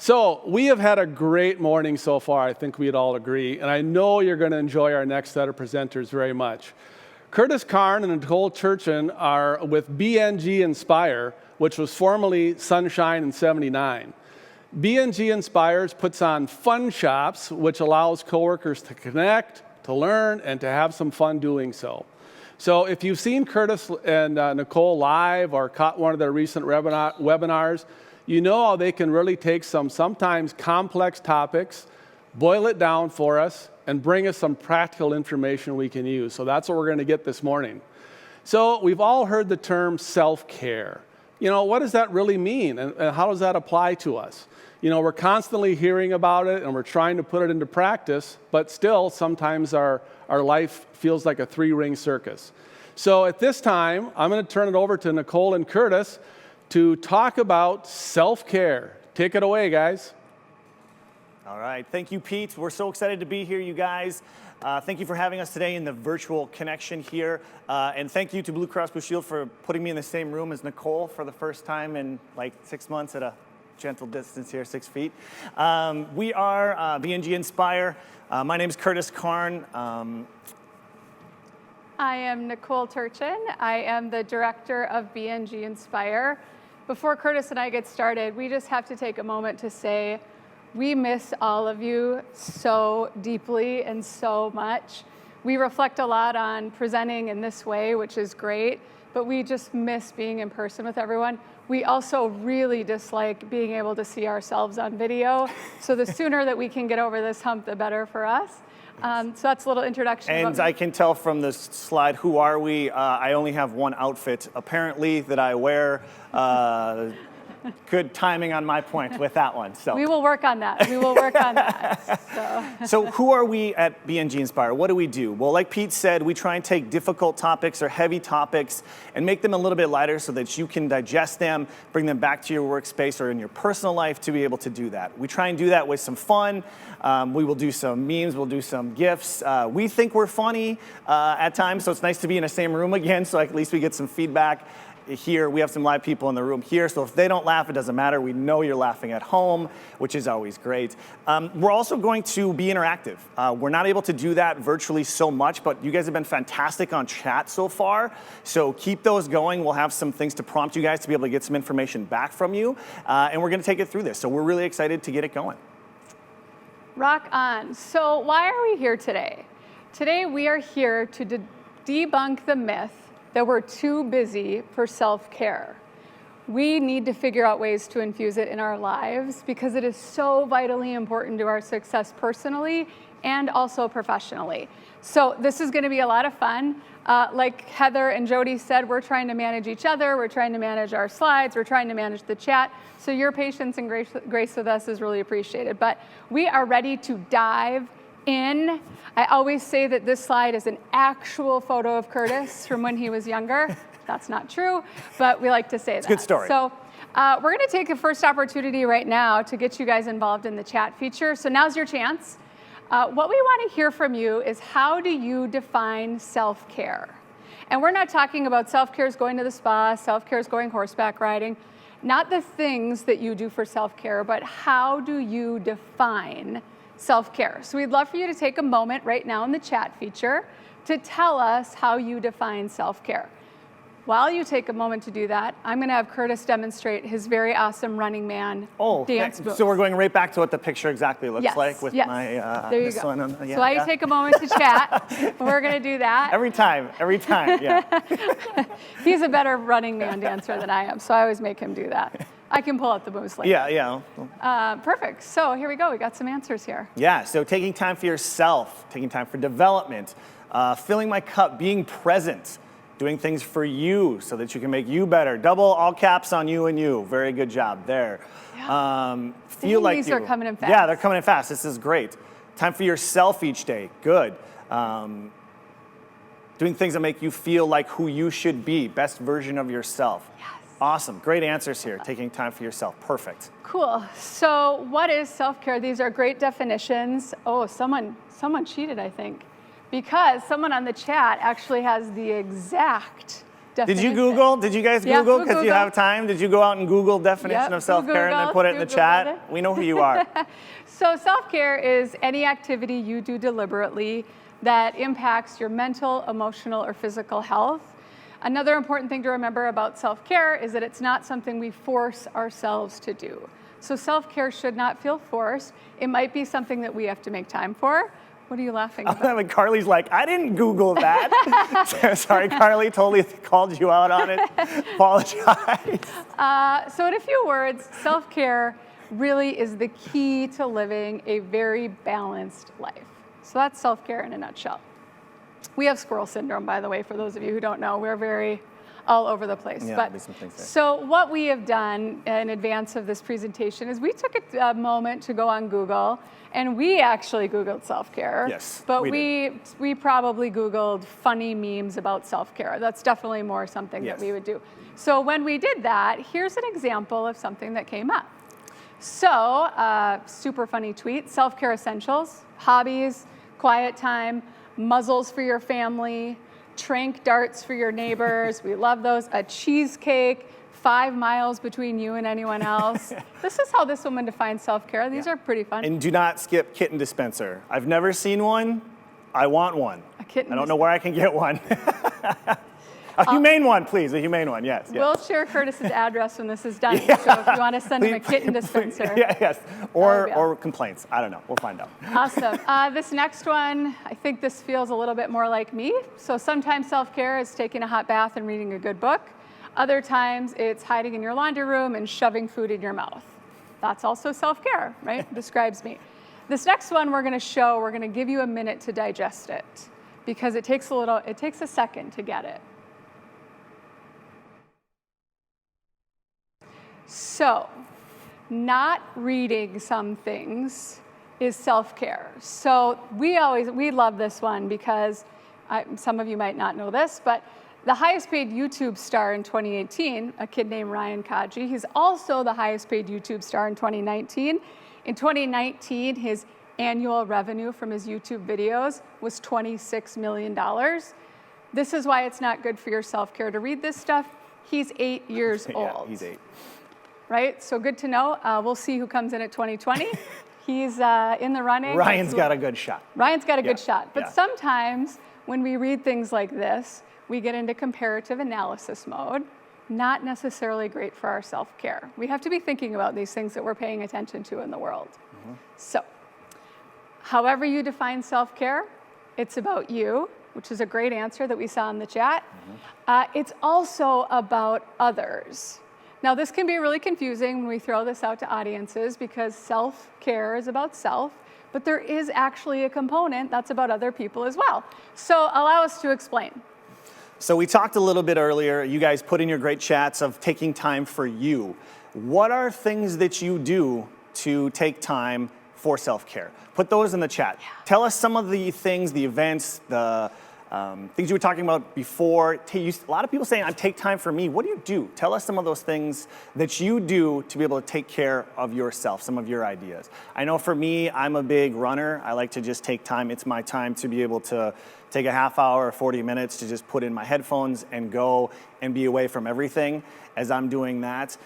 So we have had a great morning so far, I think we'd all agree, and I know you're going to enjoy our next set of presenters very much. Kurtis Karn and Nicole Turchin are with BNG Inspire, which was formerly Sunshine and 79. BNG Inspires puts on fun shops, which allows coworkers to connect, to learn, and to have some fun doing so. So if you've seen Kurtis and Nicole live or caught one of their recent webinars, you know how they can really take some sometimes complex topics, boil it down for us, and bring us some practical information we can use. So that's what we're going to get this morning. So we've all heard the term self-care. You know, what does that really mean, and how does that apply to us? You know, we're constantly hearing about it, and we're trying to put it into practice, but still, sometimes our life feels like a three-ring circus. So at this time, I'm going to turn it over to Nicole and Kurtis to talk about self-care. Take it away, guys. All right, thank you, Pete. We're so excited to be here, you guys. Thank you for having us today in the virtual connection here. And thank you to Blue Cross Blue Shield for putting me in the same room as Nicole for the first time in like 6 months at a gentle distance here, 6 feet. We are BNG Inspire. My name is Kurtis Karn. I am Nicole Turchin. I am the director of BNG Inspire. Before Kurtis and I get started, we just have to take a moment to say we miss all of you so deeply and so much. We reflect a lot on presenting in this way, which is great, but we just miss being in person with everyone. We also really dislike being able to see ourselves on video. So the sooner that we can get over this hump, the better for us. So that's a little introduction. And I can tell from this slide, who are we? I only have one outfit, apparently, that I wear. Good timing on my point with that one. So we will work on that. We will work on that. So who are we at BNG Inspire? What do we do? Well, like Pete said, we try and take difficult topics or heavy topics and make them a little bit lighter so that you can digest them, bring them back to your workspace or in your personal life to be able to do that. We try and do that with some fun. We will do some memes. We'll do some GIFs. We think we're funny at times, so it's nice to be in the same room again, so at least we get some feedback. Here, we have some live people in the room here, so if they don't laugh, it doesn't matter. We know you're laughing at home, which is always great. We're also going to be interactive. We're not able to do that virtually so much, but you guys have been fantastic on chat so far, so keep those going. We'll have some things to prompt you guys to be able to get some information back from you, and we're going to take it through this, so we're really excited to get it going. Rock on. So why are we here today? Today, we are here to debunk the myth that we're too busy for self-care. We need to figure out ways to infuse it in our lives because it is so vitally important to our success personally and also professionally. So this is going to be a lot of fun. Like Heather and Jody said, we're trying to manage each other, we're trying to manage our slides, we're trying to manage the chat. So your patience and grace with us is really appreciated. But we are ready to dive in. I always say that this slide is an actual photo of Kurtis from when he was younger. That's not true, but we like to say that. It's a good story. So we're going to take the first opportunity right now to get you guys involved in the chat feature. So now's your chance. What we want to hear from you is how do you define self-care? And we're not talking about self-care is going to the spa, self-care is going horseback riding. Not the things that you do for self-care, but how do you define self-care? So we'd love for you to take a moment right now in the chat feature to tell us how you define self-care. While you take a moment to do that, I'm going to have Kurtis demonstrate his very awesome Running Man dance moves. So we're going right back to what the picture exactly looks like with my there you this go. one. So while you take a moment to chat, we're going to do that. Every time, yeah. He's a better Running Man dancer than I am, so I always make him do that. I can pull out the moves later. Yeah. Perfect. So here we go. We got some answers here. Yeah, so taking time for yourself, taking time for development, filling my cup, being present, doing things for you so that you can make you better. Double all caps on you and you. Very good job there. Yeah. Feel like these are coming in fast. Yeah, they're coming in fast. This is great. Time for yourself each day. Good. Doing things that make you feel like who you should be, best version of yourself. Yes. Awesome. Great answers here. Taking time for yourself. Perfect. Cool. So what is self-care? These are great definitions. Oh, someone cheated, I think, because someone on the chat actually has the exact Did you Google? Did you guys Google? Because you have time. Did you go out and Google definition of self-care and then put it in the chat? We know who you are. So self-care is any activity you do deliberately that impacts your mental, emotional, or physical health. Another important thing to remember about self-care is that it's not something we force ourselves to do. So self-care should not feel forced. It might be something that we have to make time for. What are you laughing about? Carly's like, I didn't Google that. Sorry, Carly, totally called you out on it. Apologize. So in a few words, self-care really is the key to living a very balanced life. So that's self-care in a nutshell. We have squirrel syndrome, by the way, for those of you who don't know. We're very all over the place. Yeah, but so what we have done in advance of this presentation is we took a moment to go on Google, and we actually Googled self-care. Yes, but we probably Googled funny memes about self-care. That's definitely more something that we would do. So when we did that, here's an example of something that came up. So super funny tweet: self-care essentials, hobbies, quiet time, muzzles for your family, trank darts for your neighbors. We love those. A cheesecake, 5 miles between you and anyone else. This is how this woman defines self-care. These are pretty fun. And do not skip kitten dispenser. I've never seen one. I want one. A kitten I don't know where I can get one. A humane one, please. A humane one, yes. We'll share Kurtis's address when this is done. So if you want to send him a kitten dispenser. Yes. Or complaints. I don't know. We'll find out. Awesome. This next one, I think this feels a little bit more like me. So sometimes self-care is taking a hot bath and reading a good book. Other times it's hiding in your laundry room and shoving food in your mouth. That's also self-care, right? Describes me. This next one we're going to give you a minute to digest it because it takes a second to get it. So, not reading some things is self-care. So we love this one because some of you might not know this, but the highest paid YouTube star in 2018, a kid named Ryan Kaji, he's also the highest paid YouTube star in 2019. In 2019, his annual revenue from his YouTube videos was $26 million. This is why it's not good for your self-care to read this stuff. He's 8 years old. Yeah, he's 8. Right, so good to know. We'll see who comes in at 2020. He's in the running. Ryan's got a good shot. Ryan's got a good shot. But sometimes when we read things like this, we get into comparative analysis mode. Not necessarily great for our self-care. We have to be thinking about these things that we're paying attention to in the world. So, however you define self-care, it's about you, which is a great answer that we saw in the chat. It's also about others. Now, this can be really confusing when we throw this out to audiences because self-care is about self, but there is actually a component that's about other people as well. So allow us to explain. So we talked a little bit earlier, you guys put in your great chats of taking time for you. What are things that you do to take time for self-care? Put those in the chat. Tell us some of the things, the events, the things you were talking about before. A lot of people saying, I take time for me. What do you do? Tell us some of those things that you do to be able to take care of yourself, some of your ideas. I know for me, I'm a big runner. I like to just take time. It's my time to be able to take a half hour or 40 minutes to just put in my headphones and go and be away from everything as I'm doing that.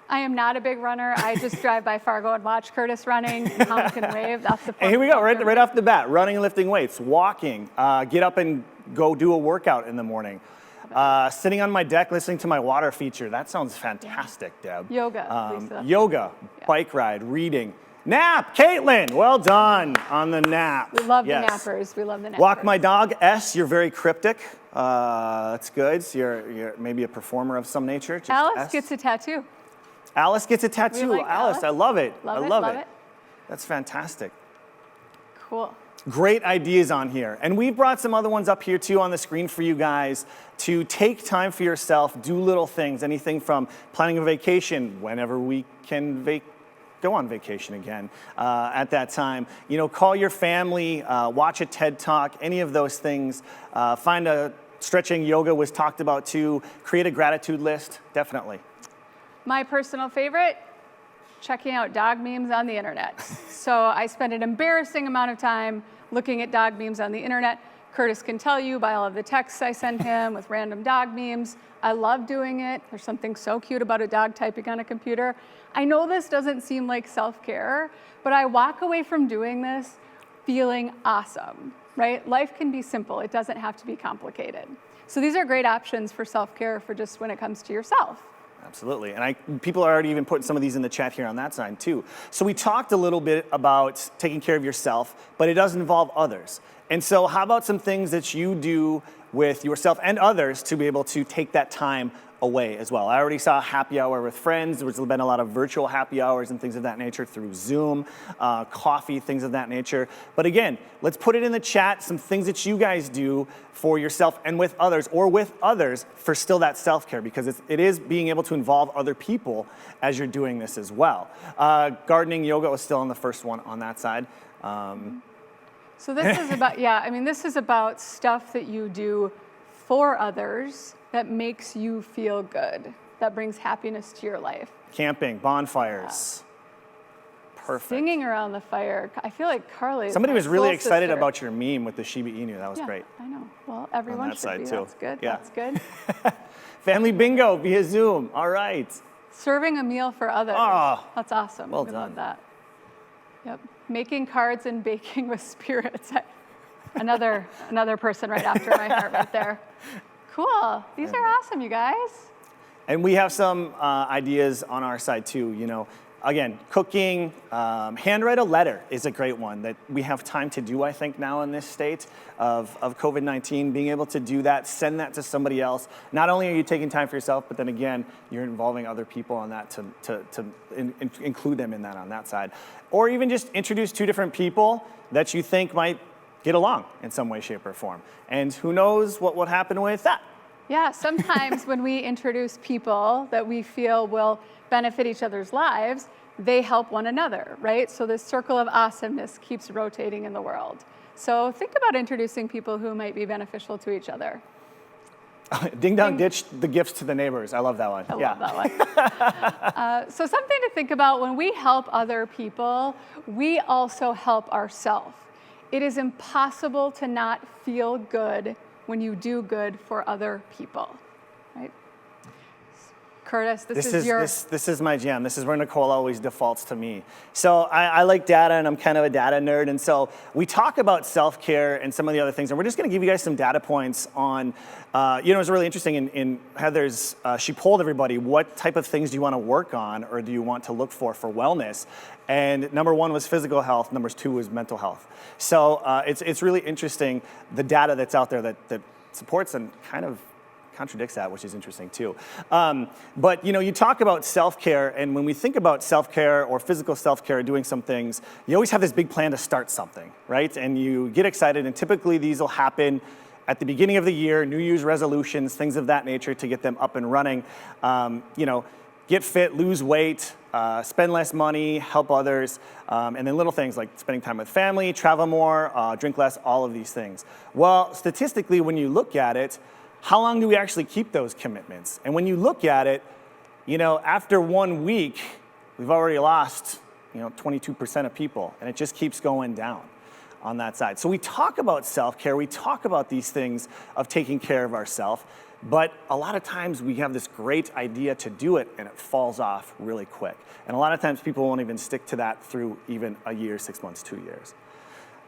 I am not a big runner. I just drive by Fargo and watch Kurtis running and honk and wave. That's the fun. And here we go, right off the bat, running and lifting weights, walking, get up and go do a workout in the morning. Sitting on my deck listening to my water feature. That sounds fantastic, Deb. Yoga. Yoga, bike ride, reading. Nap, Caitlin, well done on the nap. We love the nappers. We love the nappers. Walk my dog, S, you're very cryptic. That's good. So you're maybe a performer of some nature. Just Alice S. gets a tattoo. Alice gets a tattoo. Like Alice, I love it. Love it. That's fantastic. Cool. Great ideas on here. And we brought some other ones up here too on the screen for you guys to take time for yourself, do little things, anything from planning a vacation whenever we can go on vacation again at that time. You know, call your family, watch a TED Talk, any of those things. Find a stretching, yoga was talked about too. Create a gratitude list, definitely. My personal favorite, checking out dog memes on the internet. So I spend an embarrassing amount of time looking at dog memes on the internet. Kurtis can tell you by all of the texts I send him with random dog memes. I love doing it. There's something so cute about a dog typing on a computer. I know this doesn't seem like self-care, but I walk away from doing this feeling awesome, right? Life can be simple. It doesn't have to be complicated. So these are great options for self-care for just when it comes to yourself. Absolutely, and people are already even putting some of these in the chat here on that side too. So we talked a little bit about taking care of yourself, but it does involve others. And so how about some things that you do with yourself and others to be able to take that time away as well? I already saw happy hour with friends. There's been a lot of virtual happy hours and things of that nature through Zoom, coffee, things of that nature. But again, let's put it in the chat, some things that you guys do for yourself and with others, or with others for still that self-care, because it is being able to involve other people as you're doing this as well. Gardening, yoga was still on the first one on that side. So this is about, this is about stuff that you do for others that makes you feel good, that brings happiness to your life. Camping, bonfires. Perfect. Singing around the fire. I feel like Carly. Somebody was really excited about your meme with the Shiba Inu. That was great. I know. Well, everyone should be. Too. That's good. Yeah. That's good. Family bingo via Zoom. All right. Serving a meal for others. Oh, that's awesome. Well I done. love that. Yep. Making cards and baking with spirits. Another person right after my heart right there. Cool. These are awesome, you guys. And we have some ideas on our side too. You know, again, cooking, handwrite a letter is a great one that we have time to do, I think, now in this state of COVID-19, being able to do that, send that to somebody else. Not only are you taking time for yourself, but then again, you're involving other people on that to include them in that on that side. Or even just introduce two different people that you think might get along in some way, shape, or form. And who knows what would happen with that. Yeah, sometimes when we introduce people that we feel will benefit each other's lives, they help one another, right? So this circle of awesomeness keeps rotating in the world. So think about introducing people who might be beneficial to each other. Ding dong ditch the gifts to the neighbors. I love that one. I love that one. So something to think about, when we help other people, we also help ourselves. It is impossible to not feel good when you do good for other people, right? Kurtis, this is my jam. This is where Nicole always defaults to me. So I like data, and I'm kind of a data nerd. And so we talk about self-care and some of the other things, and we're just going to give you guys some data points on. It was really interesting in Heather's. She polled everybody, what type of things do you want to work on, or do you want to look for wellness? And number one was physical health. Number two was mental health. So it's really interesting, the data that's out there that supports and kind of contradicts that, which is interesting too. But you talk about self-care, and when we think about self-care or physical self-care, doing some things, you always have this big plan to start something, right? And you get excited, and typically these will happen at the beginning of the year, New Year's resolutions, things of that nature to get them up and running. Get fit, lose weight, spend less money, help others, and then little things like spending time with family, travel more, drink less, all of these things. Well, statistically, when you look at it, how long do we actually keep those commitments? And when you look at it, after 1 week, we've already lost, 22% of people, and it just keeps going down on that side. So we talk about self-care, we talk about these things of taking care of ourselves, but a lot of times we have this great idea to do it, and it falls off really quick. And a lot of times people won't even stick to that through even a year, 6 months, 2 years.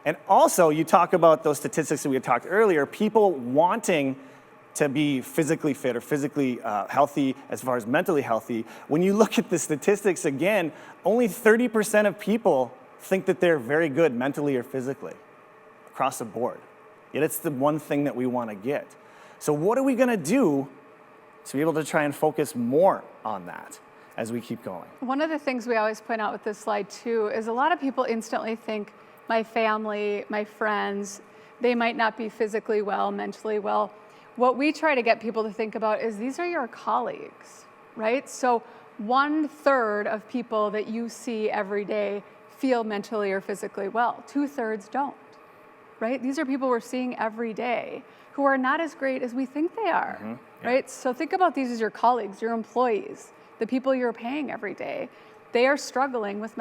And also, you talk about those statistics that we had talked earlier, people wanting to be physically fit or physically healthy as far as mentally healthy. When you look at the statistics again, only 30% of people think that they're very good mentally or physically across the board. Yet it's the one thing that we want to get. So what are we going to do to be able to try and focus more on that as we keep going? One of the things we always point out with this slide too is a lot of people instantly think my family, my friends, they might not be physically well, mentally well. What we try to get people to think about is these are your colleagues, right? So 1/3 of people that you see every day feel mentally or physically well. 2/3 don't, right? These are people we're seeing every day who are not as great as we think they are, right? So think about these as your colleagues, your employees, the people you're paying every day. They are struggling with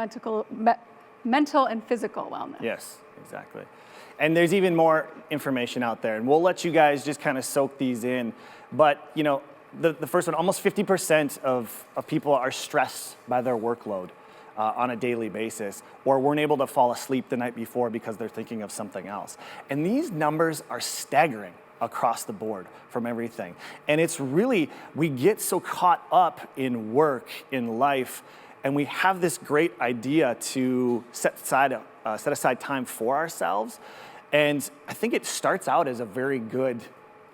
mental and physical wellness. Yes, exactly. And there's even more information out there, and we'll let you guys just kind of soak these in. But you know, the first one, almost 50% of people are stressed by their workload on a daily basis, or weren't able to fall asleep the night before because they're thinking of something else. And these numbers are staggering across the board from everything. And it's really, we get so caught up in work, in life, and we have this great idea to set aside time for ourselves. And I think it starts out as a very good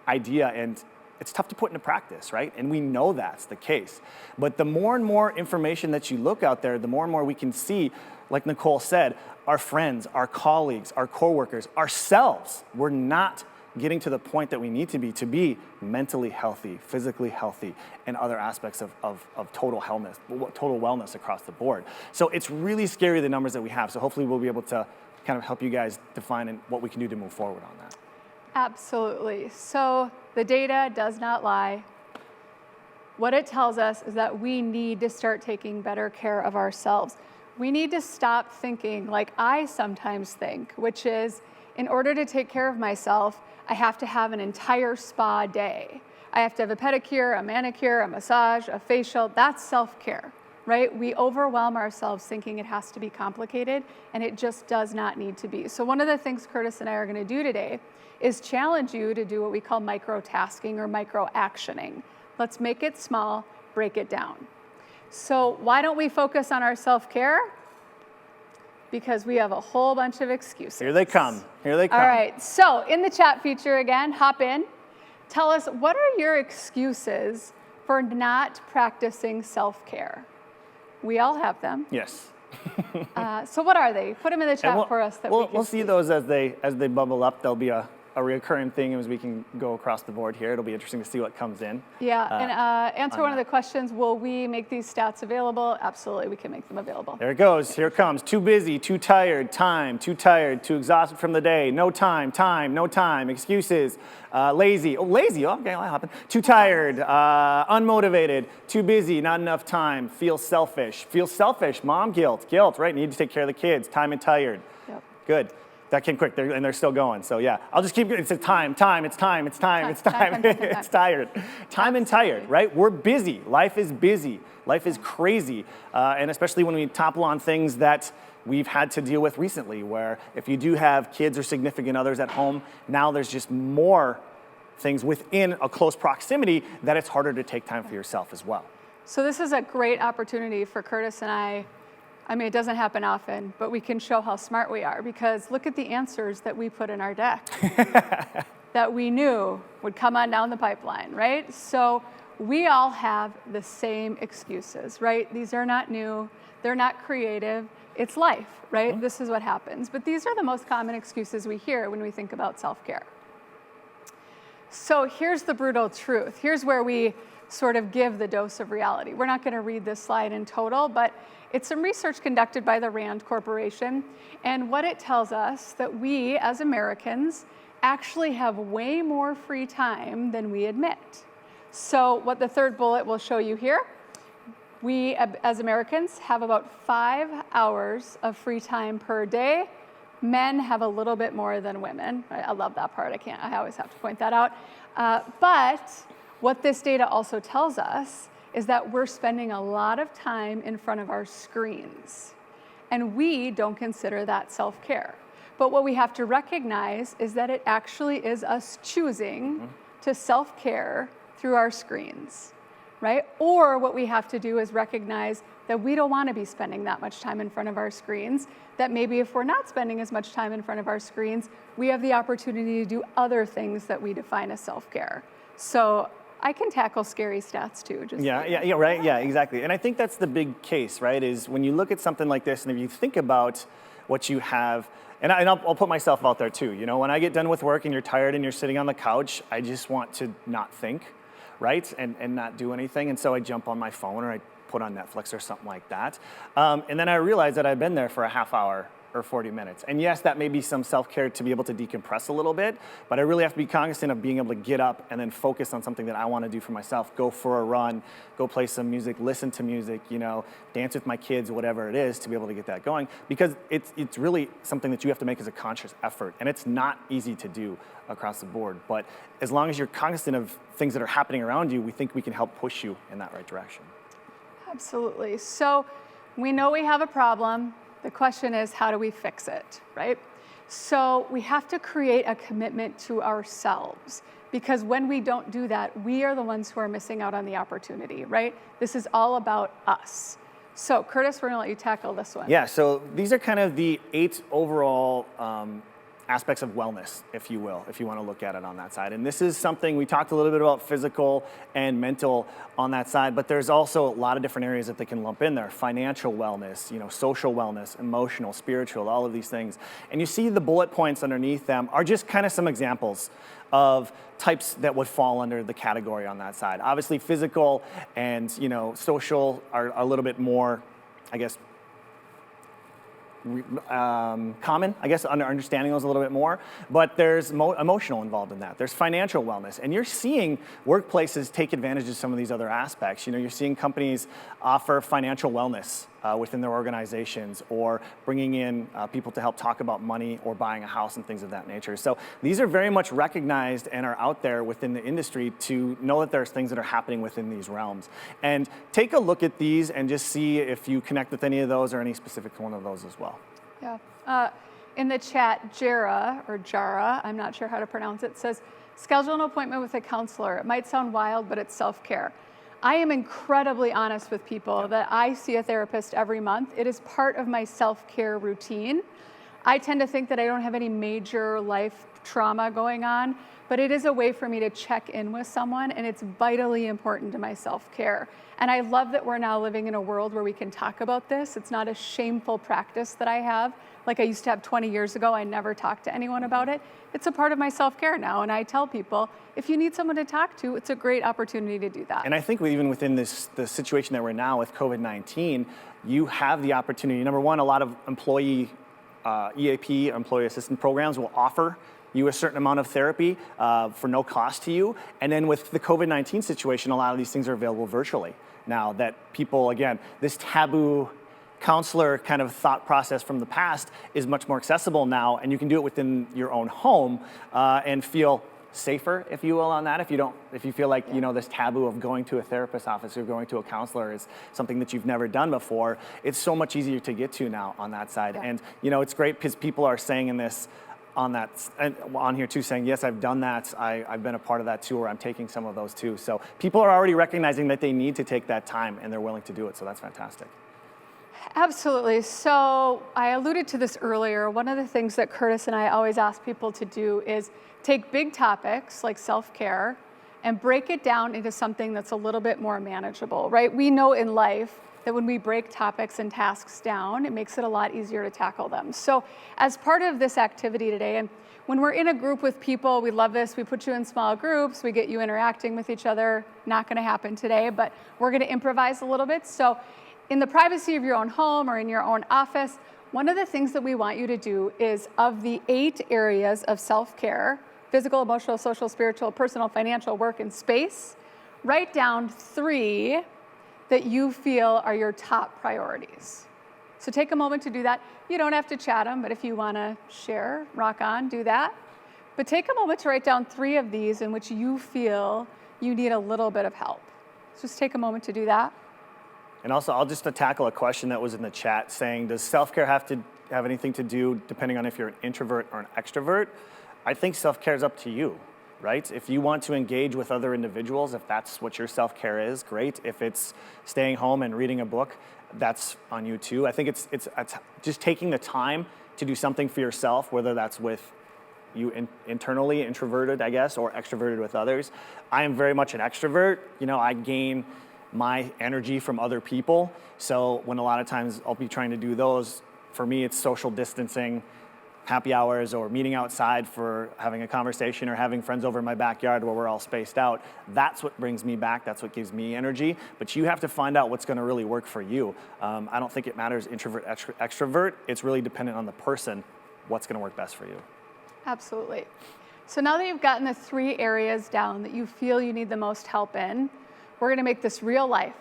idea, and it's tough to put into practice, right? And we know that's the case. But the more and more information that you look out there, the more and more we can see, like Nicole said, our friends, our colleagues, our coworkers, ourselves, we're not getting to the point that we need to be mentally healthy, physically healthy, and other aspects of total wellness across the board. So it's really scary, the numbers that we have. So hopefully we'll be able to kind of help you guys define what we can do to move forward on that. Absolutely. So the data does not lie. What it tells us is that we need to start taking better care of ourselves. We need to stop thinking like I sometimes think, which is, in order to take care of myself, I have to have an entire spa day. I have to have a pedicure, a manicure, a massage, a facial. That's self-care, right? We overwhelm ourselves thinking it has to be complicated, and it just does not need to be. So one of the things Kurtis and I are going to do today is challenge you to do what we call micro-tasking or micro-actioning. Let's make it small, break it down. So why don't we focus on our self-care? Because we have a whole bunch of excuses. Here they come. Here they come. All right. So in the chat feature again, hop in. Tell us, what are your excuses for not practicing self-care? We all have them. Yes. So what are they? Put them in the chat for us. We'll see those as they bubble up. There'll be a recurring thing as we can go across the board here. It'll be interesting to see what comes in. Yeah, and answer one of the questions, will we make these stats available? Absolutely, we can make them available. There it goes, here it comes. Too busy, too tired, too exhausted from the day, no time, no time, excuses, lazy, okay, that happened. Too tired, unmotivated, too busy, not enough time, feel selfish, mom guilt, right? Need to take care of the kids, time and tired. Yep. Good. That came quick, and they're still going. So yeah, I'll just keep. It's time. It's tired. Time and tired, right? We're busy. Life is busy. Life is crazy, and especially when we topple on things that we've had to deal with recently. Where if you do have kids or significant others at home, now there's just more things within a close proximity that it's harder to take time for yourself as well. So this is a great opportunity for Kurtis and I mean, it doesn't happen often, but we can show how smart we are, because look at the answers that we put in our deck that we knew would come on down the pipeline, right? So we all have the same excuses, right? These are not new, they're not creative, it's life, right? Mm-hmm. This is what happens. But these are the most common excuses we hear when we think about self-care. So here's the brutal truth. Here's where we sort of give the dose of reality. We're not going to read this slide in total, but it's some research conducted by the Rand Corporation, and what it tells us that we as Americans actually have way more free time than we admit. So what the third bullet will show you here, we as Americans have about 5 hours of free time per day. Men have a little bit more than women. I love that part. I always have to point that out. But what this data also tells us is that we're spending a lot of time in front of our screens, and we don't consider that self-care. But what we have to recognize is that it actually is us choosing to self-care through our screens, right? Or what we have to do is recognize that we don't want to be spending that much time in front of our screens, that maybe if we're not spending as much time in front of our screens, we have the opportunity to do other things that we define as self-care. So I can tackle scary stats too. Right, yeah, exactly. And I think that's the big case, right, is when you look at something like this, and if you think about what you have, and I'll put myself out there too, you know, when I get done with work and you're tired and you're sitting on the couch, I just want to not think, right, and not do anything, and so I jump on my phone or I put on Netflix or something like that, and then I realize that I've been there for a half hour or 40 minutes. And yes, that may be some self-care to be able to decompress a little bit, but I really have to be cognizant of being able to get up and then focus on something that I want to do for myself. Go for a run, go play some music, listen to music, dance with my kids, whatever it is, to be able to get that going. Because it's really something that you have to make as a conscious effort, and it's not easy to do across the board. But as long as you're cognizant of things that are happening around you, we think we can help push you in that right direction. Absolutely. So we know we have a problem. The question is, how do we fix it, right? So we have to create a commitment to ourselves, because when we don't do that, we are the ones who are missing out on the opportunity, right? This is all about us. So Kurtis, we're gonna let you tackle this one. Yeah, so these are kind of the 8 overall aspects of wellness, if you will, if you want to look at it on that side. And this is something, we talked a little bit about physical and mental on that side, but there's also a lot of different areas that they can lump in there. Financial wellness, social wellness, emotional, spiritual, all of these things. And you see the bullet points underneath them are just kind of some examples of types that would fall under the category on that side. Obviously physical and social are a little bit more, I guess, common, I guess, understanding those a little bit more, but there's emotional involved in that. There's financial wellness, and you're seeing workplaces take advantage of some of these other aspects. You're seeing companies offer financial wellness within their organizations, or bringing in people to help talk about money or buying a house and things of that nature. So these are very much recognized and are out there within the industry to know that there's things that are happening within these realms. And take a look at these and just see if you connect with any of those or any specific one of those as well. Yeah. In the chat, Jara, I'm not sure how to pronounce it, says, schedule an appointment with a counselor. It might sound wild, but it's self-care. I am incredibly honest with people that I see a therapist every month. It is part of my self-care routine. I tend to think that I don't have any major life trauma going on, but it is a way for me to check in with someone, and it's vitally important to my self-care. And I love that we're now living in a world where we can talk about this. It's not a shameful practice that I have. Like I used to have 20 years ago, I never talked to anyone about it. It's a part of my self-care now, and I tell people, if you need someone to talk to, it's a great opportunity to do that. And I think even within the situation that we're in now with COVID-19, you have the opportunity. Number one, a lot of employee EAP, employee assistance programs, will offer you a certain amount of therapy for no cost to you. And then with the COVID-19 situation, a lot of these things are available virtually now, that people, again, this taboo counselor kind of thought process from the past is much more accessible now, and you can do it within your own home and feel safer, if you will, on that. If you feel like this taboo of going to a therapist's office or going to a counselor is something that you've never done before, it's so much easier to get to now on that side. Yeah. And it's great because people are saying in this on here too, saying, yes, I've done that. I've been a part of that too, or I'm taking some of those too. So people are already recognizing that they need to take that time, and they're willing to do it. So that's fantastic. Absolutely. So I alluded to this earlier. One of the things that Kurtis and I always ask people to do is take big topics like self-care and break it down into something that's a little bit more manageable, right? We know in life that when we break topics and tasks down, it makes it a lot easier to tackle them. So as part of this activity today, and when we're in a group with people, we love this, we put you in small groups, we get you interacting with each other. Not gonna happen today, but we're gonna improvise a little bit. So in the privacy of your own home or in your own office, one of the things that we want you to do is, of the 8 areas of self-care, physical, emotional, social, spiritual, personal, financial, work, and space, write down 3 that you feel are your top priorities. So take a moment to do that. You don't have to chat them, but if you wanna share, rock on, do that. But take a moment to write down 3 of these in which you feel you need a little bit of help. So just take a moment to do that. And also, I'll just tackle a question that was in the chat saying, does self-care have to have anything to do depending on if you're an introvert or an extrovert? I think self-care is up to you, right? If you want to engage with other individuals, if that's what your self-care is, great. If it's staying home and reading a book, that's on you too. I think it's just taking the time to do something for yourself, whether that's with you internally, introverted, I guess, or extroverted with others. I am very much an extrovert. I gain my energy from other people. So when a lot of times I'll be trying to do those, for me it's social distancing, happy hours or meeting outside for having a conversation or having friends over in my backyard where we're all spaced out. That's what brings me back. That's what gives me energy. But you have to find out what's going to really work for you. I don't think it matters introvert, extrovert. It's really dependent on the person, what's going to work best for you. Absolutely. So now that you've gotten the 3 areas down that you feel you need the most help in, we're going to make this real life.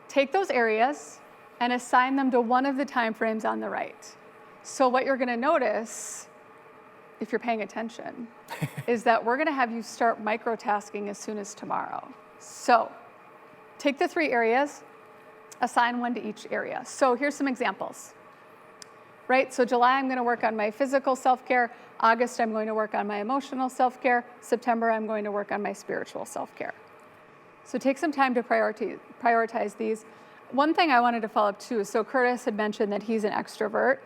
Take those areas and assign them to one of the time frames on the right. So what you're going to notice, if you're paying attention, is that we're going to have you start microtasking as soon as tomorrow. So take the 3 areas, assign one to each area. So here's some examples. Right, so July I'm going to work on my physical self-care. August I'm going to work on my emotional self-care. September I'm going to work on my spiritual self-care. So take some time to prioritize these. One thing I wanted to follow up too, so Kurtis had mentioned that he's an extrovert.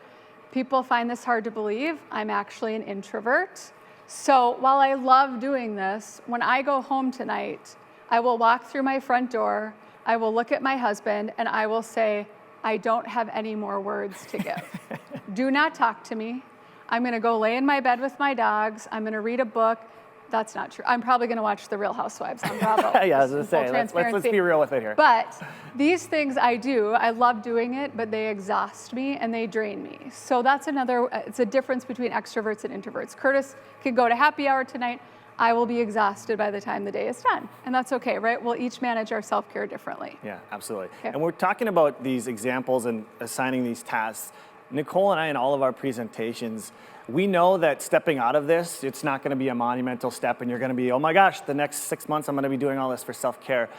People find this hard to believe. I'm actually an introvert. So while I love doing this, when I go home tonight, I will walk through my front door, I will look at my husband, and I will say, I don't have any more words to give. Do not talk to me. I'm going to go lay in my bed with my dogs. I'm going to read a book. That's not true. I'm probably going to watch The Real Housewives on Bravo. Yeah, I was going to say, let's be real with it here. But these things I do, I love doing it, but they exhaust me and they drain me. So that's it's a difference between extroverts and introverts. Kurtis can go to happy hour tonight. I will be exhausted by the time the day is done. And that's okay, right? We'll each manage our self-care differently. Yeah, absolutely. Okay. And we're talking about these examples and assigning these tasks. Nicole and I, in all of our presentations, we know that stepping out of this, it's not going to be a monumental step and you're going to be, oh my gosh, the next 6 months I'm going to be doing all this for self-care.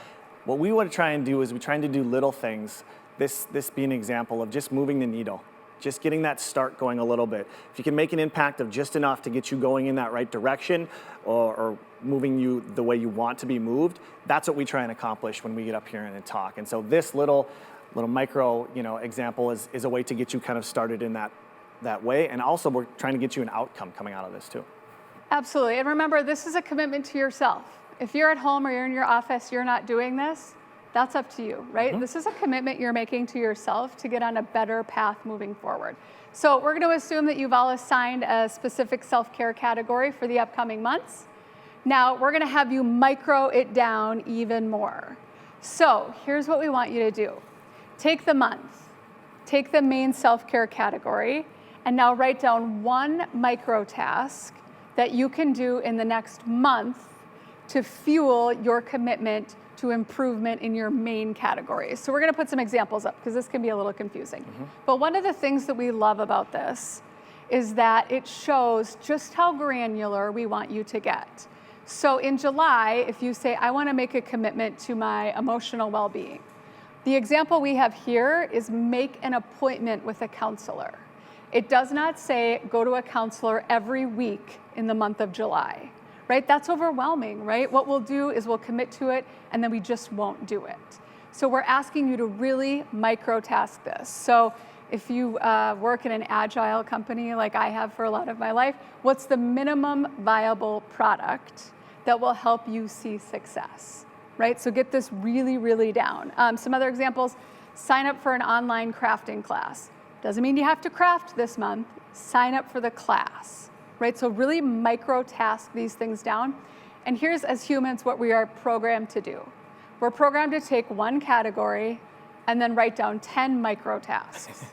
What we want to try and do is we're trying to do little things, this being an example of just moving the needle, just getting that start going a little bit. If you can make an impact of just enough to get you going in that right direction or moving you the way you want to be moved, that's what we try and accomplish when we get up here and talk. And so this little micro example is a way to get you kind of started in that way. And also we're trying to get you an outcome coming out of this too. Absolutely. And remember, this is a commitment to yourself. If you're at home or you're in your office, you're not doing this, that's up to you, right? Mm-hmm. This is a commitment you're making to yourself to get on a better path moving forward. So we're going to assume that you've all assigned a specific self-care category for the upcoming months. Now we're going to have you micro it down even more. So here's what we want you to do. Take the month, take the main self-care category, and now write down one micro task that you can do in the next month to fuel your commitment to improvement in your main categories. So we're going to put some examples up because this can be a little confusing. Mm-hmm. But one of the things that we love about this is that it shows just how granular we want you to get. So in July, if you say, I want to make a commitment to my emotional well-being, the example we have here is make an appointment with a counselor. It does not say go to a counselor every week in the month of July, right? That's overwhelming, right? What we'll do is we'll commit to it and then we just won't do it. So we're asking you to really micro-task this. So if you work in an agile company like I have for a lot of my life, what's the minimum viable product that will help you see success, right? So get this really, really down. Some other examples, sign up for an online crafting class. Doesn't mean you have to craft this month, sign up for the class, right? So really micro-task these things down. And here's, as humans, what we are programmed to do. We're programmed to take one category and then write down 10 micro-tasks.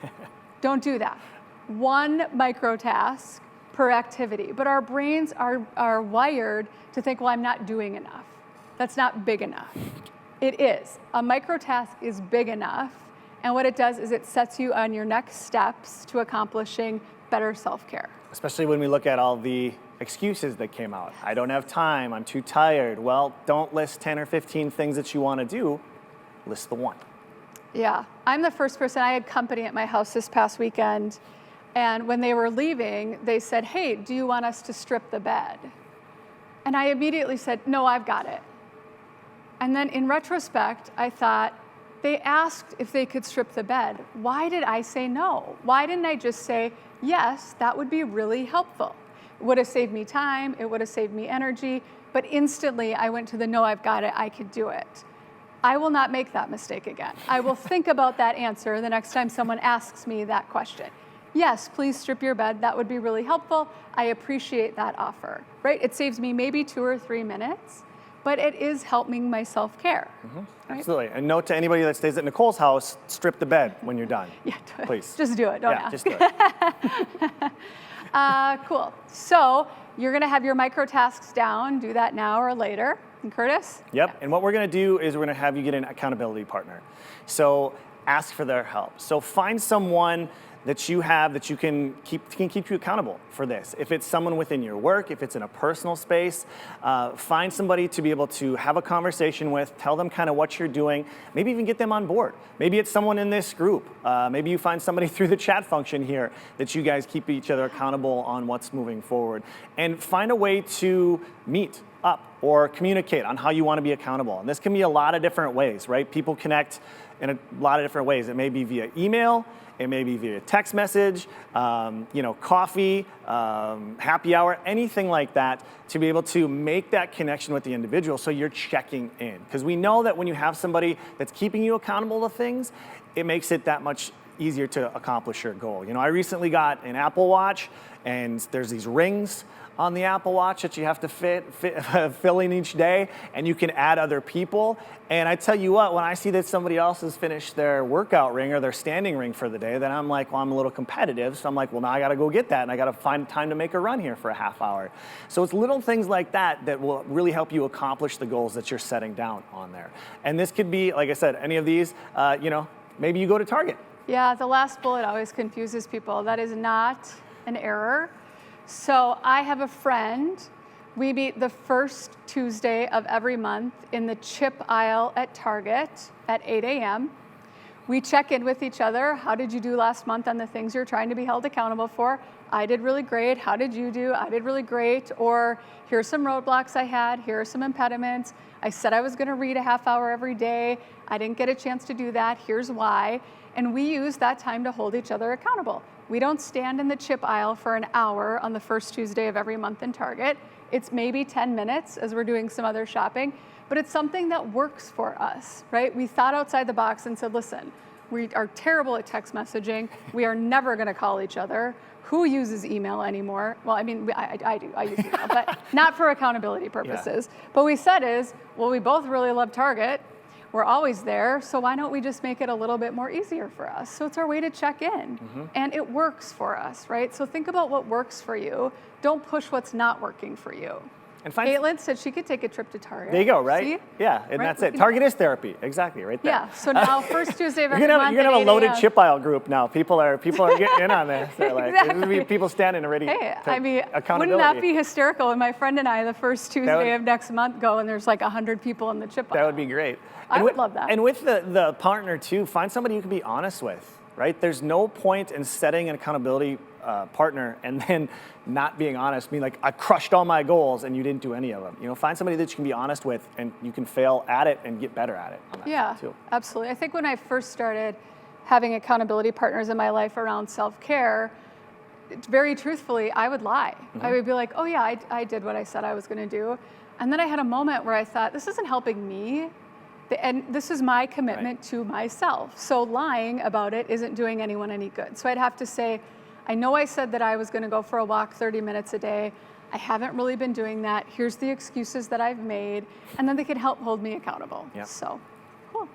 Don't do that. One micro-task per activity. But our brains are wired to think, well, I'm not doing enough. That's not big enough. It is. A micro-task is big enough. And what it does is it sets you on your next steps to accomplishing better self-care. Especially when we look at all the excuses that came out. I don't have time, I'm too tired. Well, don't list 10 or 15 things that you want to do, list the one. Yeah, I'm the first person. I had company at my house this past weekend, and when they were leaving, they said, hey, do you want us to strip the bed? And I immediately said, no, I've got it. And then in retrospect, I thought, they asked if they could strip the bed. Why did I say no? Why didn't I just say, yes, that would be really helpful? It would have saved me time, it would have saved me energy, but instantly I went to the no, I've got it, I could do it. I will not make that mistake again. I will think about that answer the next time someone asks me that question. yes, please strip your bed. That would be really helpful. I appreciate that offer, right? It saves me maybe 2 or 3 minutes, but it is helping my self-care. Right? Absolutely. And note to anybody that stays at Nicole's house, strip the bed when you're done. Yeah, please. Just do it, don't ask. Just do it. Cool. So you're gonna have your micro tasks down, do that now or later. And Kurtis? Yep, and what we're gonna do is we're gonna have you get an accountability partner. So ask for their help. So find someone that you have that you can keep you accountable for this. If it's someone within your work, if it's in a personal space, find somebody to be able to have a conversation with, tell them kind of what you're doing, maybe even get them on board. Maybe it's someone in this group. Maybe you find somebody through the chat function here that you guys keep each other accountable on what's moving forward. And find a way to meet up or communicate on how you want to be accountable. And this can be a lot of different ways, right? People connect in a lot of different ways. It may be via email, it may be via text message, coffee, happy hour, anything like that, to be able to make that connection with the individual so you're checking in. Because we know that when you have somebody that's keeping you accountable to things, it makes it that much easier to accomplish your goal. I recently got an Apple Watch, and there's these rings on the Apple Watch that you have to fill in each day, and you can add other people. And I tell you what, when I see that somebody else has finished their workout ring or their standing ring for the day, then I'm like, well, I'm a little competitive. So I'm like, well, now I got to go get that, and I got to find time to make a run here for a half hour. So it's little things like that that will really help you accomplish the goals that you're setting down on there. And this could be, like I said, any of these, maybe you go to Target. Yeah, the last bullet always confuses people. That is not an error. So I have a friend. We meet the first Tuesday of every month in the chip aisle at Target at 8 a.m. We check in with each other. How did you do last month on the things you're trying to be held accountable for? I did really great. How did you do? I did really great. Or here's some roadblocks I had. Here are some impediments. I said I was going to read a half hour every day. I didn't get a chance to do that. Here's why. And we use that time to hold each other accountable. We don't stand in the chip aisle for an hour on the first Tuesday of every month in Target. It's maybe 10 minutes as we're doing some other shopping, but it's something that works for us, right? We thought outside the box and said, listen, we are terrible at text messaging. We are never gonna call each other. Who uses email anymore? Well, I mean, I do, I use email, but not for accountability purposes. Yeah. But we said is, well, we both really love Target. We're always there, so why don't we just make it a little bit more easier for us? So it's our way to check in, and it works for us, right? So think about what works for you. Don't push what's not working for you. And Caitlin said she could take a trip to Target. There you go, right? See? Yeah, and right? That's it. Target is therapy, exactly, right there. Yeah. So now, first Tuesday of every month, you're gonna have a loaded chip aisle group now. People are getting in on this. They're like, exactly. There's gonna be people standing ready. Hey, I mean, wouldn't that be hysterical when my friend and I, the first Tuesday of next month, go and there's like 100 people in the chip aisle? That would be great. I would love that. And with the partner too, find somebody you can be honest with, right? There's no point in setting an accountability partner and then not being honest, being like, I crushed all my goals and you didn't do any of them. Find somebody that you can be honest with and you can fail at it and get better at it on that yeah, too. Absolutely. I think when I first started having accountability partners in my life around self-care, very truthfully, I would lie. I would be like, oh yeah, I did what I said I was gonna do. And then I had a moment where I thought, this isn't helping me. And this is my commitment to myself. So lying about it isn't doing anyone any good. So I'd have to say, I know I said that I was gonna go for a walk 30 minutes a day. I haven't really been doing that. Here's the excuses that I've made. And then they can help hold me accountable. Yep. So, cool.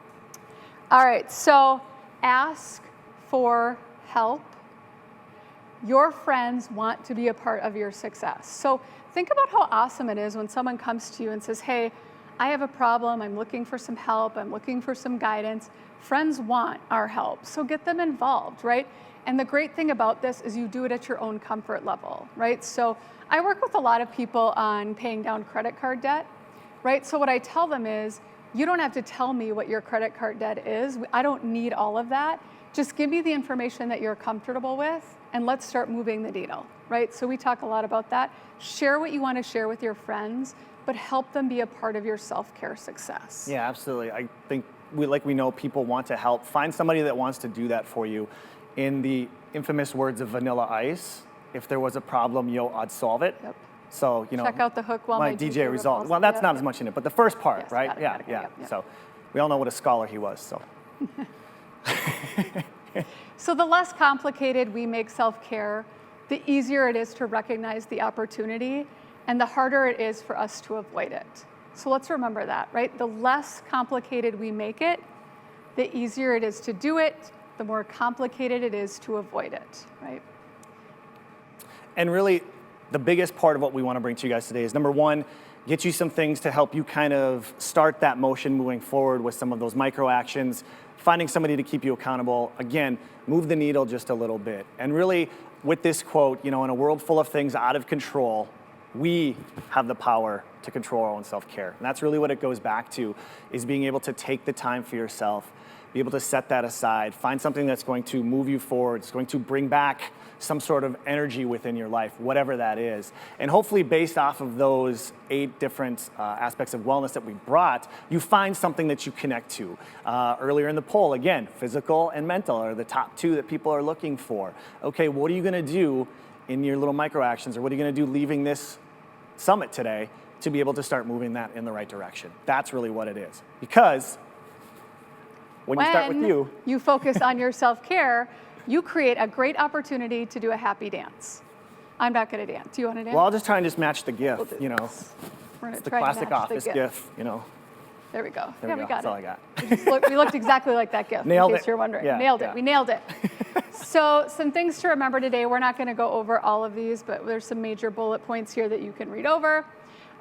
All right, so ask for help. Your friends want to be a part of your success. So think about how awesome it is when someone comes to you and says, hey, I have a problem, I'm looking for some help, I'm looking for some guidance. Friends want our help, so get them involved, right? And the great thing about this is you do it at your own comfort level, right? So I work with a lot of people on paying down credit card debt, right? So what I tell them is, you don't have to tell me what your credit card debt is. I don't need all of that. Just give me the information that you're comfortable with, and let's start moving the needle, right? So we talk a lot about that. Share what you want to share with your friends, but help them be a part of your self-care success. Yeah, absolutely. I think we know people want to help. Find somebody that wants to do that for you. In the infamous words of Vanilla Ice, if there was a problem, I'd solve it. Yep. So, check out the hook while my DJ resolves. Well, that's not as much in it, but the first part, yes, right? Got it. So we all know what a scholar he was, so. So the less complicated we make self-care, the easier it is to recognize the opportunity, and the harder it is for us to avoid it. So let's remember that, right? The less complicated we make it, the easier it is to do it, the more complicated it is to avoid it, right? And really, the biggest part of what we want to bring to you guys today is, number one, get you some things to help you kind of start that motion moving forward with some of those micro actions, finding somebody to keep you accountable. Again, move the needle just a little bit. And really, with this quote, in a world full of things out of control, we have the power to control our own self-care. And that's really what it goes back to, is being able to take the time for yourself, be able to set that aside, find something that's going to move you forward, it's going to bring back some sort of energy within your life, whatever that is. And hopefully based off of those 8 different aspects of wellness that we brought, you find something that you connect to. Earlier in the poll, again, physical and mental are the top 2 that people are looking for. Okay, what are you gonna do in your little micro actions, or what are you gonna do leaving this summit today to be able to start moving that in the right direction? That's really what it is. Because when you start with you focus on your self-care, you create a great opportunity to do a happy dance. I'm not going to dance. Do you want to dance? Well, I'll just try and just match the GIF, We're going It's to the try classic to match office the GIF, There we go. There we go. We got That's it. all I got. We looked exactly like that GIF, Nailed in case it. you're wondering. Yeah, Nailed it. yeah. We nailed it. So some things to remember today. We're not going to go over all of these, but there's some major bullet points here that you can read over.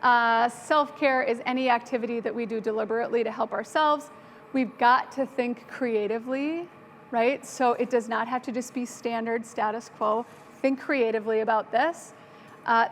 Self-care is any activity that we do deliberately to help ourselves. We've got to think creatively, right? So it does not have to just be standard status quo. Think creatively about this.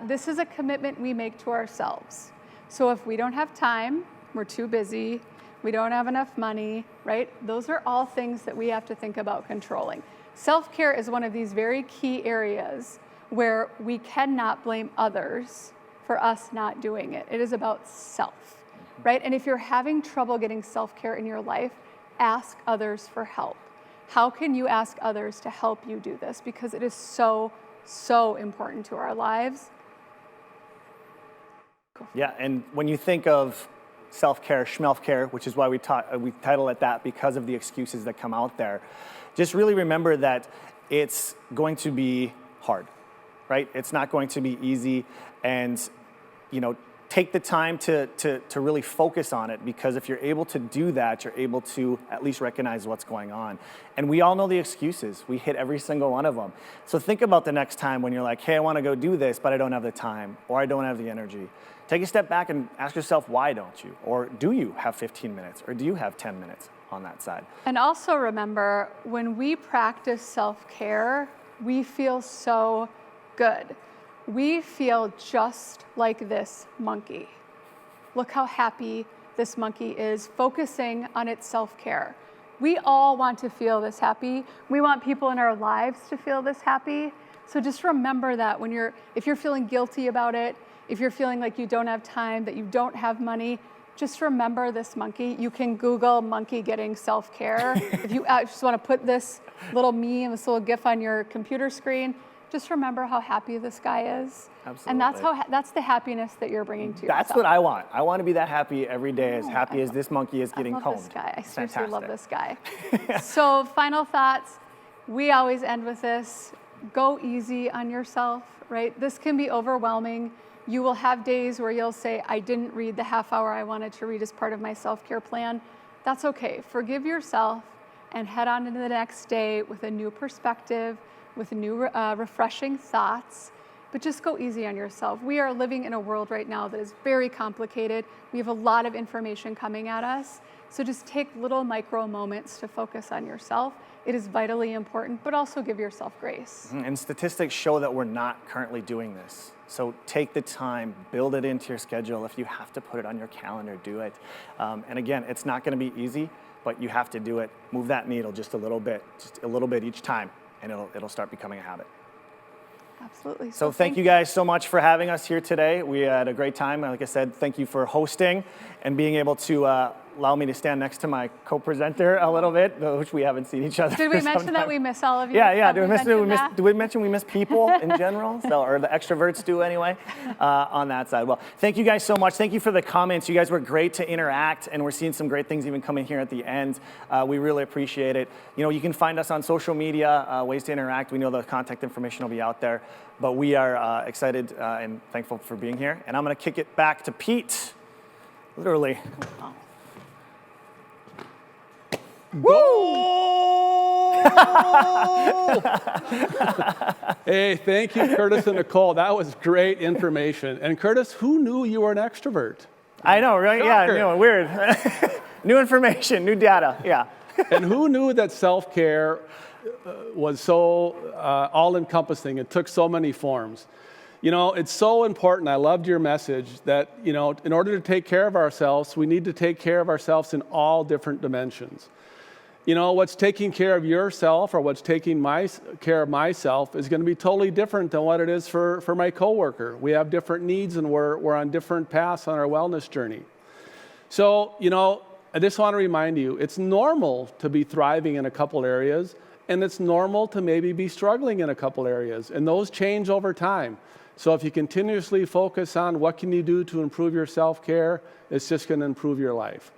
This is a commitment we make to ourselves. So if we don't have time, we're too busy, we don't have enough money, right? Those are all things that we have to think about controlling. Self-care is one of these very key areas where we cannot blame others for us not doing it. It is about self, right? And if you're having trouble getting self-care in your life, ask others for help. How can you ask others to help you do this? Because it is so, so important to our lives. Yeah, and when you think of self-care, Schmelf care, which is why we title it that, because of the excuses that come out there, just really remember that it's going to be hard, right? It's not going to be easy, and take the time to really focus on it, because if you're able to do that, you're able to at least recognize what's going on. And we all know the excuses. We hit every single one of them. So think about the next time when you're like, hey, I want to go do this, but I don't have the time, or I don't have the energy. Take a step back and ask yourself, why don't you? Or do you have 15 minutes? Or do you have 10 minutes on that side? And also remember, when we practice self-care, we feel so good. We feel just like this monkey. Look how happy this monkey is, focusing on its self-care. We all want to feel this happy. We want people in our lives to feel this happy. So just remember that if you're feeling guilty about it, if you're feeling like you don't have time, that you don't have money, just remember this monkey. You can Google monkey getting self-care. If you just want to put this little meme, this little GIF on your computer screen, just remember how happy this guy is. Absolutely. And that's the happiness that you're bringing to yourself. That's what I want. I want to be that happy every day, as happy as this monkey is getting I love combed. this guy. I seriously Fantastic. love this guy. So final thoughts. We always end with this. Go easy on yourself, right? This can be overwhelming. You will have days where you'll say, I didn't read the half hour I wanted to read as part of my self-care plan. That's okay. Forgive yourself and head on into the next day with a new perspective, with new refreshing thoughts, but just go easy on yourself. We are living in a world right now that is very complicated. We have a lot of information coming at us. So just take little micro moments to focus on yourself. It is vitally important, but also give yourself grace. And statistics show that we're not currently doing this. So take the time, build it into your schedule. If you have to put it on your calendar, do it. And again, it's not gonna be easy, but you have to do it. Move that needle just a little bit each time, and it'll start becoming a habit. Absolutely. So thank you guys so much for having us here today. We had a great time. Like I said, thank you for hosting and being able to allow me to stand next to my co-presenter a little bit, which we haven't seen each other. Did we for mention some that time. we miss all of you? Yeah. Have Did we mention we miss people in general? So, or the extroverts do anyway, on that side. Well, thank you guys so much. Thank you for the comments. You guys were great to interact, and we're seeing some great things even coming here at the end. We really appreciate it. You know, you can find us on social media, ways to interact. We know the contact information will be out there, but we are excited and thankful for being here. And I'm going to kick it back to Pete. Literally. Woo! Hey, thank you, Kurtis and Nicole. That was great information. And Kurtis, who knew you were an extrovert? I know, right? Shocker. Yeah, weird. New information, new data, yeah. And who knew that self-care was so all-encompassing? It took so many forms. You know, it's so important. I loved your message that, you know, in order to take care of ourselves, we need to take care of ourselves in all different dimensions. You know, what's taking care of yourself or what's taking care of myself is going to be totally different than what it is for my coworker. We have different needs and we're on different paths on our wellness journey. So, you know, I just want to remind you, it's normal to be thriving in a couple areas, and it's normal to maybe be struggling in a couple areas, and those change over time. So if you continuously focus on what can you do to improve your self-care, it's just going to improve your life.